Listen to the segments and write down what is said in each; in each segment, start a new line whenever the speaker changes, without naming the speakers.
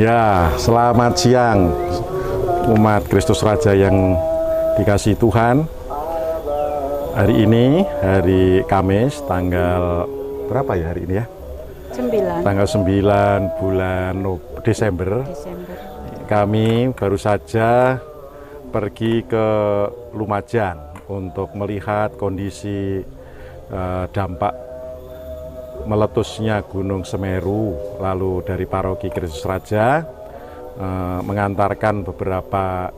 Ya, selamat siang umat Kristus Raja yang dikasihi Tuhan. Hari ini, hari Kamis, tanggal berapa ya hari ini ya?
9.
Tanggal 9 bulan Desember. Kami baru saja pergi ke Lumajang untuk melihat kondisi dampak meletusnya Gunung Semeru, lalu dari Paroki Kristus Raja mengantarkan beberapa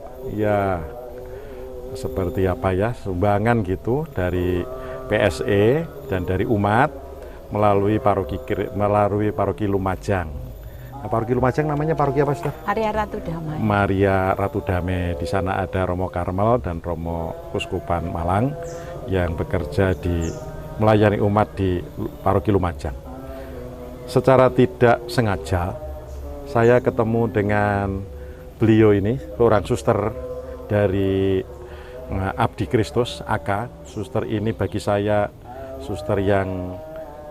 seperti sumbangan gitu dari PSE dan dari umat melalui paroki Lumajang. Nah, paroki Lumajang namanya paroki apa, Saudara?
Maria Ratu Damai.
Maria Ratu Damai. Di sana ada Romo Karmel dan Romo Uskupan Malang yang bekerja melayani umat di paroki Lumajang. Secara tidak sengaja saya ketemu dengan beliau ini, seorang suster dari Abdi Kristus AK. Suster ini bagi saya suster yang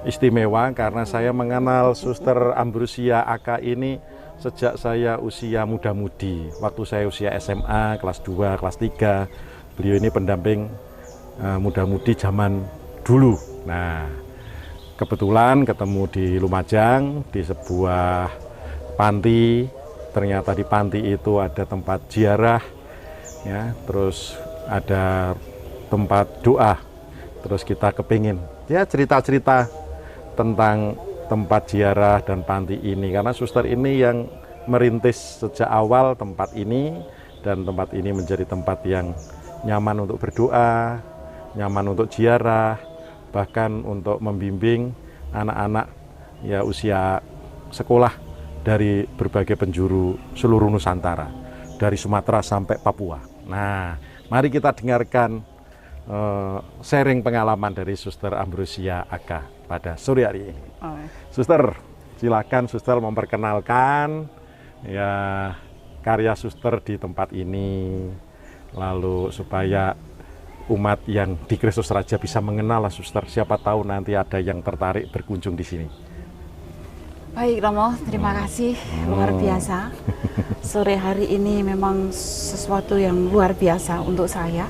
istimewa karena saya mengenal Suster Ambrosia AK ini sejak saya usia muda-mudi. Waktu saya usia SMA, kelas 2, kelas 3, beliau ini pendamping muda-mudi zaman dulu. Nah, kebetulan ketemu di Lumajang di sebuah panti. Ternyata di panti itu ada tempat ziarah, ya, terus ada tempat doa. Terus kita kepingin cerita-cerita tentang tempat ziarah dan panti ini, karena suster ini yang merintis sejak awal tempat ini, dan tempat ini menjadi tempat yang nyaman untuk berdoa, nyaman untuk ziarah, bahkan untuk membimbing anak-anak usia sekolah dari berbagai penjuru seluruh Nusantara, dari Sumatera sampai Papua. Nah, mari kita dengarkan sharing pengalaman dari Suster Ambrosia AK pada sore hari ini. Suster, silakan Suster memperkenalkan karya Suster di tempat ini, lalu supaya umat yang di Kristus Raja bisa mengenal Suster. Siapa tahu nanti ada yang tertarik berkunjung di sini.
Baik Romo, terima kasih, luar biasa. Sore hari ini memang sesuatu yang luar biasa untuk saya,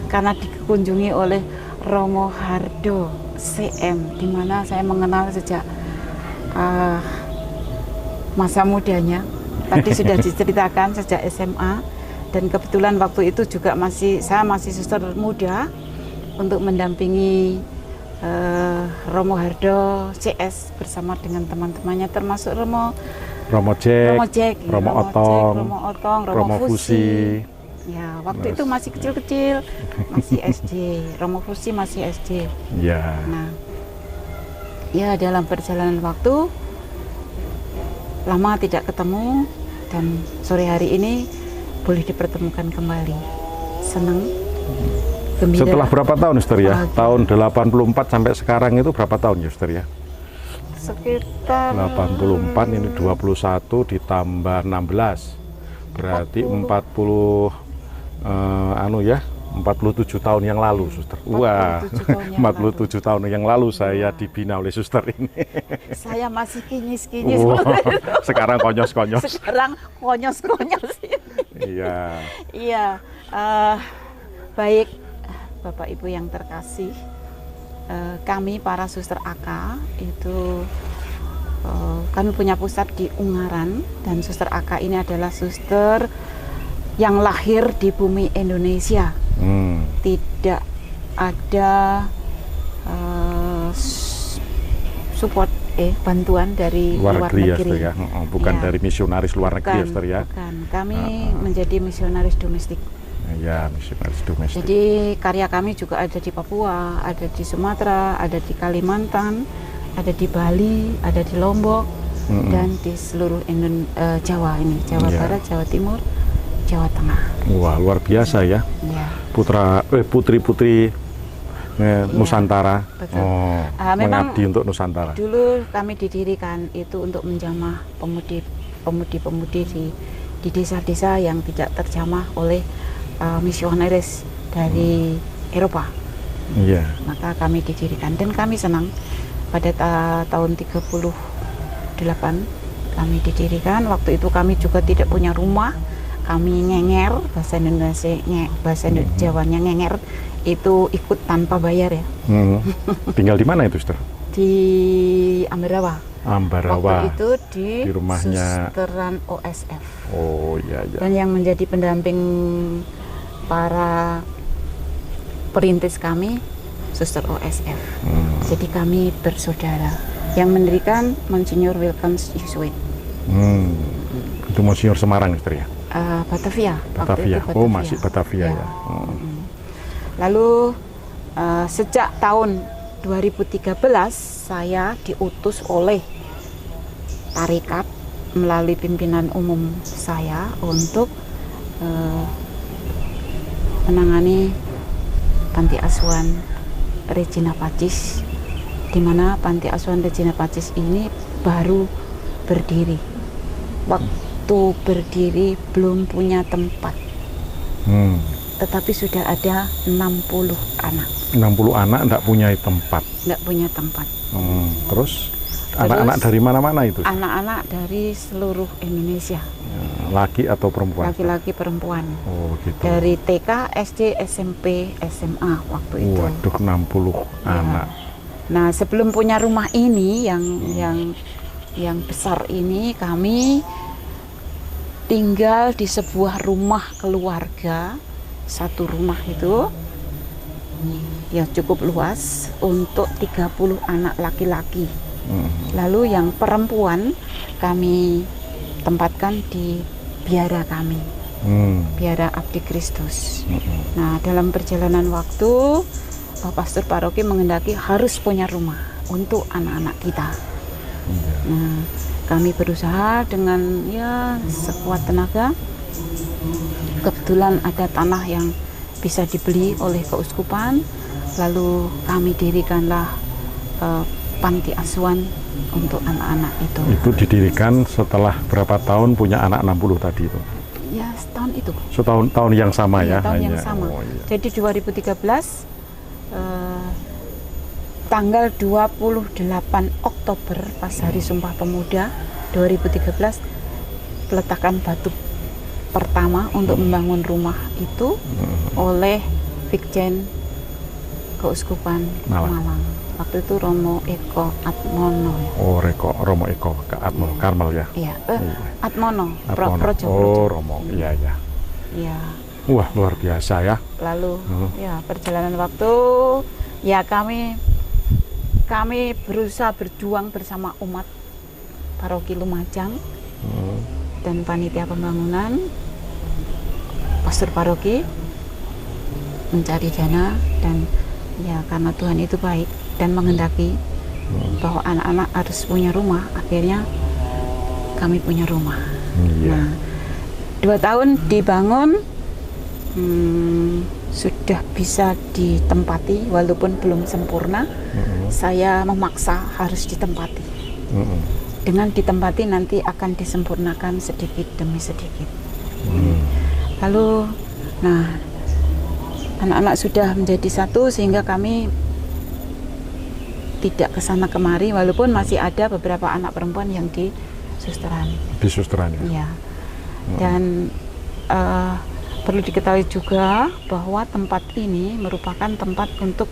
karena dikunjungi oleh Romo Hardo CM, di mana saya mengenal sejak masa mudanya. Tadi sudah diceritakan sejak SMA, dan kebetulan waktu itu juga saya masih suster muda untuk mendampingi Romo Hardo CS bersama dengan teman-temannya, termasuk Romo Jack, Romo Otong, Romo Fusi. Ya, waktu itu masih kecil-kecil, masih SD. Romo Fusi masih SD.
Ya.
Nah, ya dalam perjalanan waktu lama tidak ketemu, dan sore hari ini boleh dipertemukan kembali. Senang, gembira.
Setelah berapa tahun, Suster ya? Tahun 84 sampai sekarang itu berapa tahun ya, Suster ya?
Sekitar
84, ini 21 ditambah 16. Berarti 47 tahun yang lalu, Suster. Wah, 47 tahun yang lalu saya dibina oleh Suster ini.
Saya masih kinyis-kinyis.
Sekarang konyos-konyos.
Sekarang konyos-konyos.
Iya.
Iya. Baik, Bapak Ibu yang terkasih, kami para Suster AK itu kami punya pusat di Ungaran, dan Suster AK ini adalah suster yang lahir di bumi Indonesia. Tidak ada support bantuan dari luar negeri.
Ya, bukan dari misionaris luar negeri, Suster ya.
Bukan, kami menjadi misionaris domestik.
Ya, misionaris domestik.
Jadi karya kami juga ada di Papua, ada di Sumatera, ada di Kalimantan, ada di Bali, ada di Lombok, dan di seluruh Jawa ini, Jawa Barat, Jawa Timur, Jawa Tengah. Wah,
luar biasa ya. Putri-putri Nusantara. Mengabdi untuk Nusantara.
Dulu kami didirikan itu untuk menjamah pemudi-pemudi di desa-desa yang tidak terjamah oleh misionaris dari Eropa.
Iya.
Maka kami didirikan, dan kami senang pada tahun 38 kami didirikan. Waktu itu kami juga tidak punya rumah, kami ngenger, bahasa Indonesia, bahasa Jawanya ngenger, itu ikut tanpa bayar ya.
Tinggal di mana itu, Suster?
Di Ambarawa.
Ambarawa.
Waktu itu di
rumahnya
Susteran OSF.
Oh iya, iya.
Dan yang menjadi pendamping para perintis kami Suster OSF. Jadi kami bersaudara. Yang mendirikan Monsinyur Wilkens Jesuit.
Itu Monsinyur Semarang, Suster ya?
Batavia.
Batavia.
Batavia.
Oh, masih Batavia ya.
Lalu sejak tahun 2013 saya diutus oleh tarekat melalui pimpinan umum saya untuk menangani panti asuhan Regina Pacis, di mana panti asuhan Regina Pacis ini baru berdiri. Waktu berdiri belum punya tempat, tetapi sudah ada 60 anak.
60 anak enggak punya tempat.
Enggak punya tempat.
Terus anak-anak dari mana-mana itu?
Anak-anak dari seluruh Indonesia.
Laki atau perempuan?
Laki-laki, perempuan.
Oh gitu.
Dari TK, SD, SMP, SMA waktu itu.
Waduh, 60 anak.
Nah, sebelum punya rumah ini yang besar ini, kami tinggal di sebuah rumah keluarga. Satu rumah itu ya cukup luas untuk 30 anak laki-laki. Lalu yang perempuan kami tempatkan di biara kami, biara Abdi Kristus. Nah, dalam perjalanan waktu pastor paroki mengendaki harus punya rumah untuk anak-anak kita. Nah, kami berusaha dengan ya sekuat tenaga. Kebetulan ada tanah yang bisa dibeli oleh keuskupan, lalu kami dirikanlah panti asuhan untuk anak-anak itu.
Itu didirikan setelah berapa tahun punya anak 60 tadi itu?
Ya, setahun itu.
Tahun yang sama ya?
Tahun yang sama.
Oh, iya.
Jadi 2013 tanggal 28 Oktober pas Hari Sumpah Pemuda 2013 peletakan batu pertama untuk membangun rumah itu oleh Vikjen Keuskupan Malang. Waktu itu Romo Eko Atmono.
Oh, Romo Eko Atmono, Karmel ya?
Iya, Atmono. Projo.
Oh, Romo, iya.
Iya.
Wah, luar biasa ya.
Lalu ya perjalanan waktu ya kami berusaha berjuang bersama umat Paroki Lumajang dan panitia pembangunan, pastor paroki mencari dana, dan ya karena Tuhan itu baik dan menghendaki bahwa anak-anak harus punya rumah, akhirnya kami punya rumah. Nah, 2 tahun dibangun, sudah bisa ditempati walaupun belum sempurna. Saya memaksa harus ditempati. Dengan ditempati nanti akan disempurnakan sedikit demi sedikit. Lalu, nah, anak-anak sudah menjadi satu sehingga kami tidak kesana kemari, walaupun masih ada beberapa anak perempuan yang di susteran.
Di susteran ya.
Ya. Dan perlu diketahui juga bahwa tempat ini merupakan tempat untuk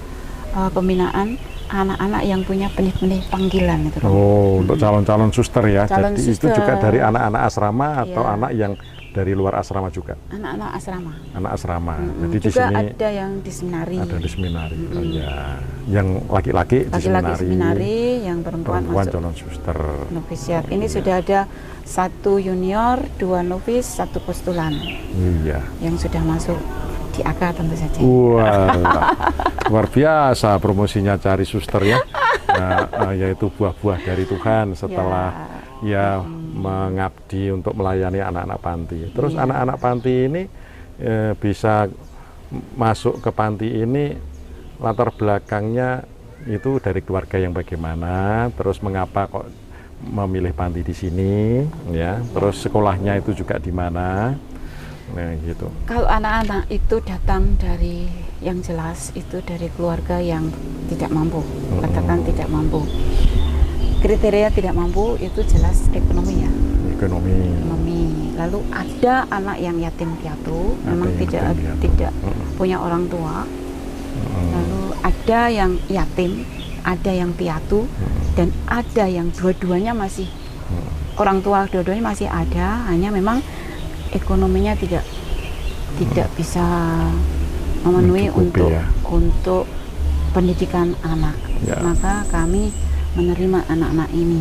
pembinaan anak-anak yang punya benih-benih panggilan itu.
Oh, untuk calon-calon suster ya.
Calon
Jadi
suster.
itu juga dari anak-anak asrama atau
Ya.
anak yang dari luar asrama juga?
Anak-anak asrama.
Anak asrama. Jadi di
juga
sini
ada yang di seminari.
ada di seminari. Oh, ya. Yang laki-laki di
Laki-laki
seminari,
seminari, yang perempuan masuk
calon suster.
novisiat. Ini sudah ada 1 junior, 2 novis, 1 postulan
Iya.
yang sudah masuk di AK tentu saja.
Wah, luar biasa promosinya cari suster ya. Nah, yaitu buah-buah dari Tuhan setelah ya mengabdi untuk melayani anak-anak panti. Terus anak-anak panti ini bisa masuk ke panti ini, latar belakangnya itu dari keluarga yang bagaimana, terus mengapa kok memilih panti di sini, ya. Terus sekolahnya itu juga di mana. Nah, gitu.
Kalau anak-anak itu datang dari, yang jelas itu dari keluarga yang tidak mampu, katakan tidak mampu. kriteria tidak mampu itu jelas ekonomi ya.
Ekonomi.
Lalu ada anak yang yatim piatu, memang
yang
tidak punya orang tua. Lalu ada yang yatim, ada yang piatu, dan ada yang dua-duanya masih orang tua, dua-duanya masih ada, hanya memang ekonominya tidak bisa memenuhi untuk pendidikan anak. Maka kami menerima anak-anak ini,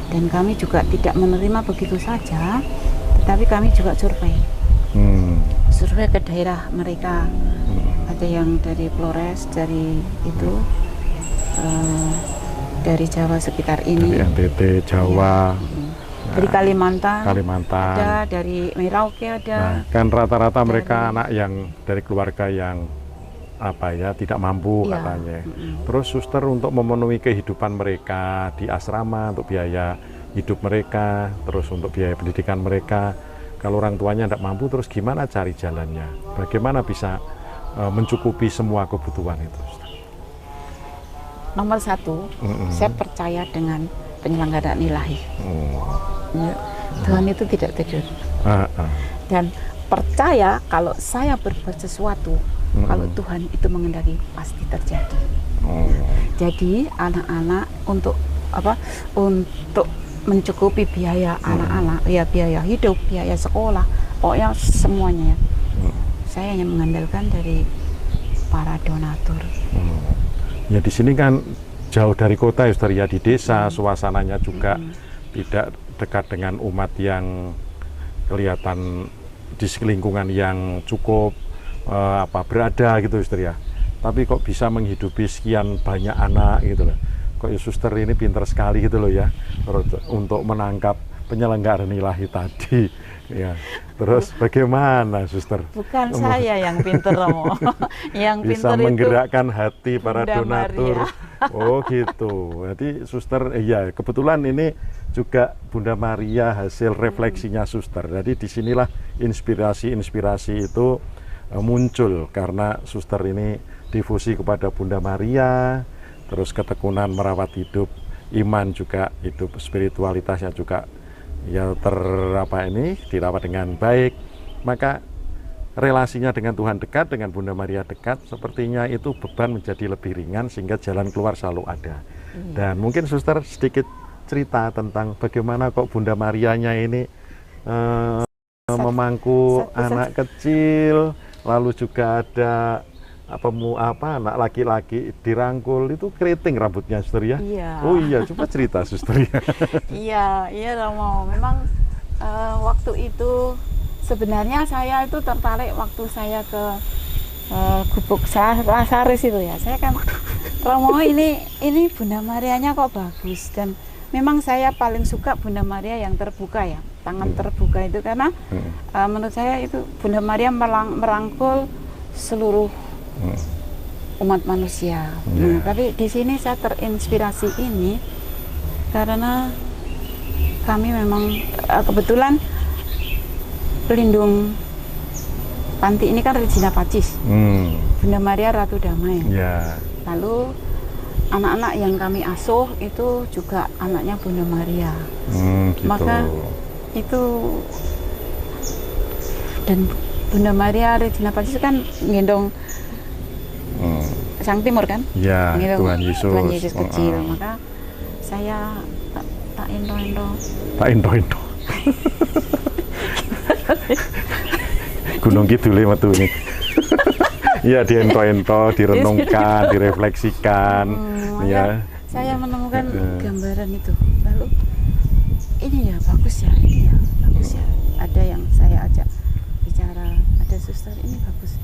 dan kami juga tidak menerima begitu saja, tetapi kami juga survei ke daerah mereka. Ada yang dari Flores, dari itu dari Jawa sekitar ini,
dari NTT, Jawa,
dari Kalimantan,
ada,
dari Merauke ada.
Nah, kan rata-rata mereka anak yang dari keluarga yang tidak mampu katanya. Terus suster untuk memenuhi kehidupan mereka di asrama, untuk biaya hidup mereka, terus untuk biaya pendidikan mereka, kalau orang tuanya tidak mampu, terus gimana cari jalannya? Bagaimana bisa mencukupi semua kebutuhan itu?
Nomor satu, saya percaya dengan penyelenggaraan ilahi. Tuhan itu tidak tidur. Dan percaya kalau saya berbuat sesuatu, kalau Tuhan itu mengendaki, pasti terjadi. Jadi anak-anak untuk mencukupi biaya anak-anak, ya biaya hidup, biaya sekolah, pokoknya semuanya. Saya hanya mengandalkan dari para donatur.
Ya di sini kan jauh dari kota, ya di desa, suasananya juga tidak dekat dengan umat yang kelihatan di lingkungan yang cukup berada gitu, Suster ya. Tapi kok bisa menghidupi sekian banyak anak gitu loh. Kok ya Suster ini pintar sekali gitu loh ya, untuk menangkap penyelenggaraan ilahi tadi ya. Terus bagaimana Suster?
Bukan saya yang pintar, Romo. Yang
bisa
pintar
menggerakkan hati para
Bunda
donatur.
Maria.
Oh gitu. Jadi Suster, ya kebetulan ini juga Bunda Maria hasil refleksinya Suster. Jadi disinilah inspirasi itu muncul karena Suster ini difusi kepada Bunda Maria, terus ketekunan merawat hidup, iman juga, hidup spiritualitasnya juga ya dirawat dengan baik. Maka relasinya dengan Tuhan dekat, dengan Bunda Maria dekat, sepertinya itu beban menjadi lebih ringan sehingga jalan keluar selalu ada. Dan mungkin Suster sedikit cerita tentang bagaimana kok Bunda Marianya ini memangku anak kecil, lalu juga ada anak laki-laki dirangkul, itu keriting rambutnya Suster ya?
Iya.
Oh iya, coba cerita Suster ya.
Iya Romo. Memang waktu itu sebenarnya saya itu tertarik waktu saya ke Gubuk Lasaris itu ya. Saya kan Romo ini Bunda Marianya kok bagus, dan memang saya paling suka Bunda Maria yang terbuka ya, tangan terbuka itu, karena menurut saya itu Bunda Maria merangkul seluruh umat manusia. Tapi di sini saya terinspirasi ini karena kami memang kebetulan pelindung panti ini kan Regina Pacis, Bunda Maria Ratu Damai. Lalu anak-anak yang kami asuh itu juga anaknya Bunda Maria.
Gitu.
Maka itu, dan Bunda Maria Regina Pacis kan gendong Sang Timur kan?
Ya, Tuhan
Yesus kecil. Maka saya tak endo-endo.
Gunung Kidul metu ini. Iya, diento-ento, direnungkan, direfleksikan. Ya.
Saya menemukan gambaran itu. Lalu ini ya bagus ya, ini ya bagus ya. Ada yang saya ajak bicara, ada Suster, ini bagus.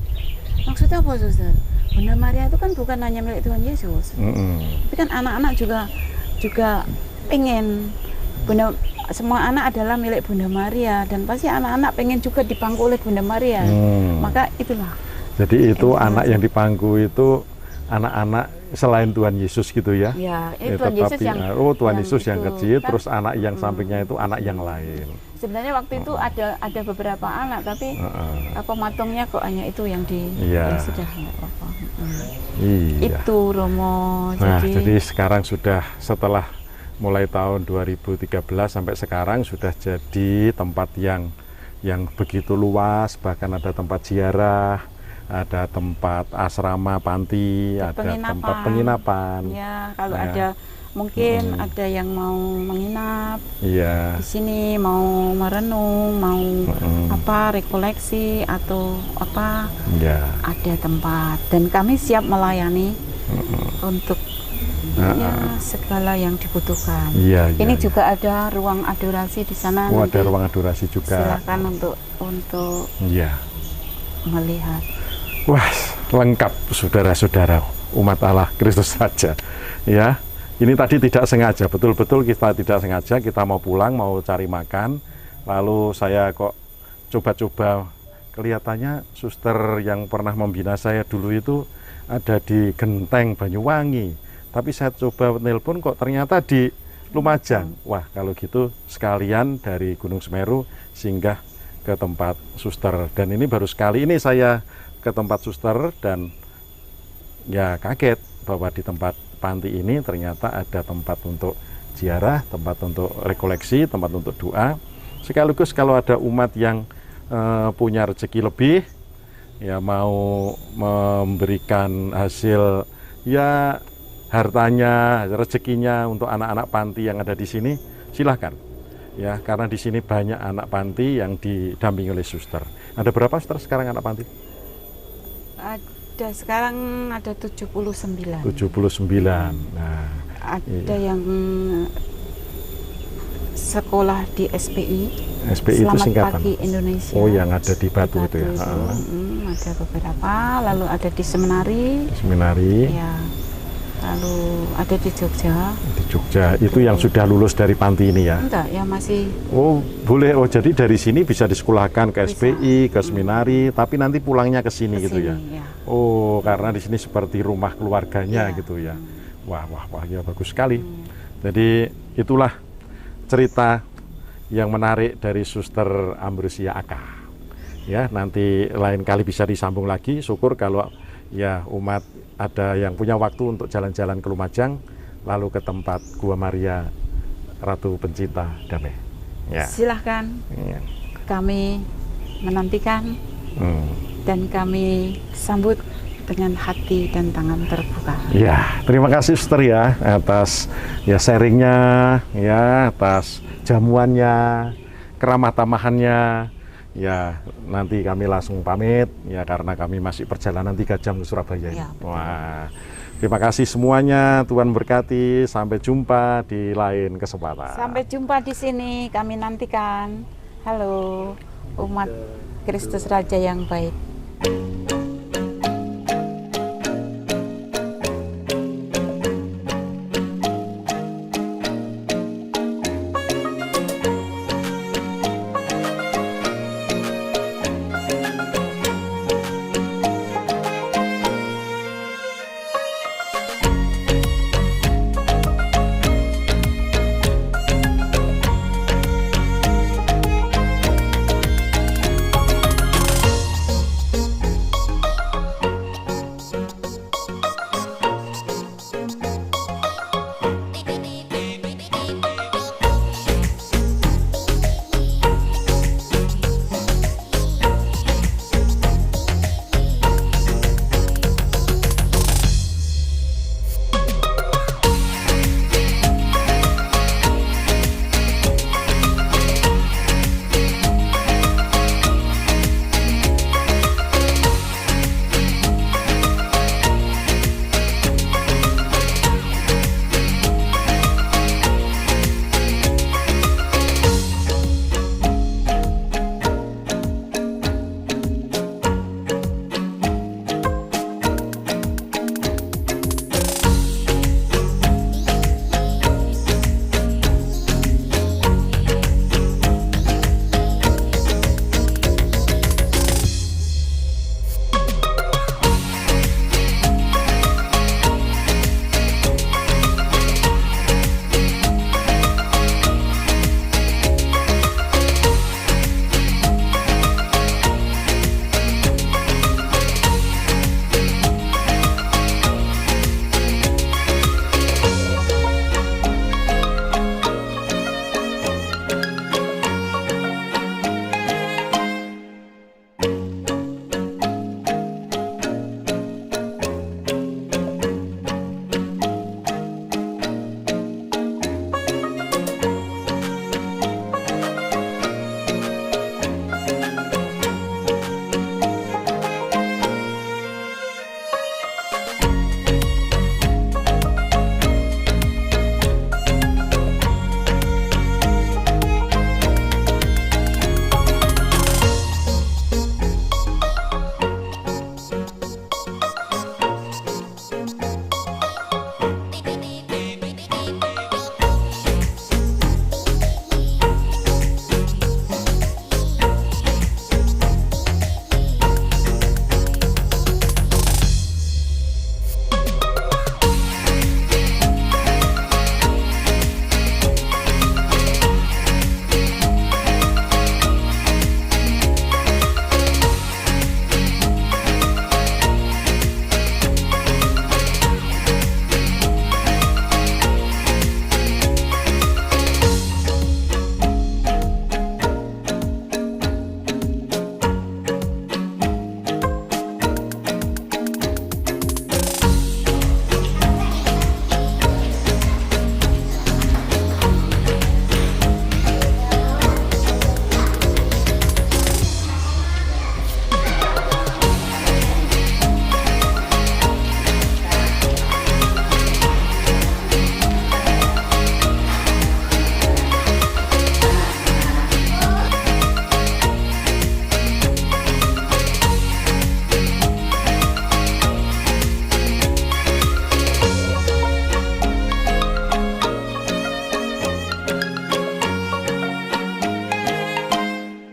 Maksudnya apa Suster? Bunda Maria itu kan bukan hanya milik Tuhan Yesus, tapi kan anak-anak juga pengen semua anak adalah milik Bunda Maria, dan pasti anak-anak pengen juga dipangku oleh Bunda Maria. Maka itulah.
Jadi itu anak yang dipangku itu anak-anak selain Tuhan Yesus gitu ya?
Ya, Tuhan Yesus
Tuhan Yesus yang kecil, kan, terus anak yang sampingnya itu anak yang lain.
Sebenarnya waktu itu ada beberapa anak, tapi matungnya kok hanya itu yang sudah nggak apa-apa.
Iya.
Itu Romo.
Nah, jadi sekarang sudah setelah mulai tahun 2013 sampai sekarang sudah jadi tempat yang begitu luas, bahkan ada tempat ziarah, ada tempat asrama, panti, ada tempat penginapan.
Ya, kalau ada mungkin ada yang mau menginap di sini, mau merenung, mau rekoleksi atau ada tempat, dan kami siap melayani untuk segala yang dibutuhkan. Ini juga ada ruang adorasi di sana.
Ada ruang adorasi juga.
Silakan untuk melihat.
Wah, lengkap saudara-saudara umat Allah Kristus Raja. Ya, ini tadi tidak sengaja, betul-betul kita tidak sengaja, kita mau pulang, mau cari makan, lalu saya kok coba-coba, kelihatannya suster yang pernah membina saya dulu itu ada di Genteng Banyuwangi. Tapi saya coba nelpon kok ternyata di Lumajang. Wah, kalau gitu sekalian dari Gunung Semeru singgah ke tempat suster. Dan ini baru sekali ini saya ke tempat suster dan ya kaget bahwa di tempat panti ini ternyata ada tempat untuk ziarah, tempat untuk rekoleksi, tempat untuk doa. Sekaligus kalau ada umat yang punya rezeki lebih, ya mau memberikan hasil ya hartanya, rezekinya untuk anak-anak panti yang ada di sini, silahkan. Ya, karena di sini banyak anak panti yang didampingi oleh suster. Ada berapa suster sekarang anak panti?
Ada sekarang ada 79.
79. Nah,
ada yang sekolah di SPI.
SPI itu singkatan.
Pagi Indonesia.
Oh, yang ada di Batu, itu ya.
Ada beberapa, lalu ada di Seminari. Ya. Lalu ada di Jogja. Di
Jogja, itu yang sudah lulus dari panti ini ya?
Enggak, ya masih.
Oh, boleh. Oh, jadi dari sini bisa disekolahkan ke SPI, ke Seminari, tapi nanti pulangnya ke sini gitu ya? Oh, karena di sini seperti rumah keluarganya gitu ya? Wah, ya bagus sekali. Jadi itulah cerita yang menarik dari Suster Ambrosia Aka. Ya, nanti lain kali bisa disambung lagi. Syukur kalau ya umat ada yang punya waktu untuk jalan-jalan ke Lumajang, lalu ke tempat Gua Maria Ratu Pencinta Damai. Ya.
Silahkan. Kami menantikan dan kami sambut dengan hati dan tangan terbuka.
Ya, terima kasih Suster ya atas ya sharingnya, ya atas jamuannya, keramah tamahannya. Ya, nanti kami langsung pamit ya karena kami masih perjalanan 3 jam ke Surabaya. Ya, wah, terima kasih semuanya, Tuhan berkati, sampai jumpa di lain kesempatan.
Sampai jumpa di sini, kami nantikan. Halo, umat Kristus Raja yang baik.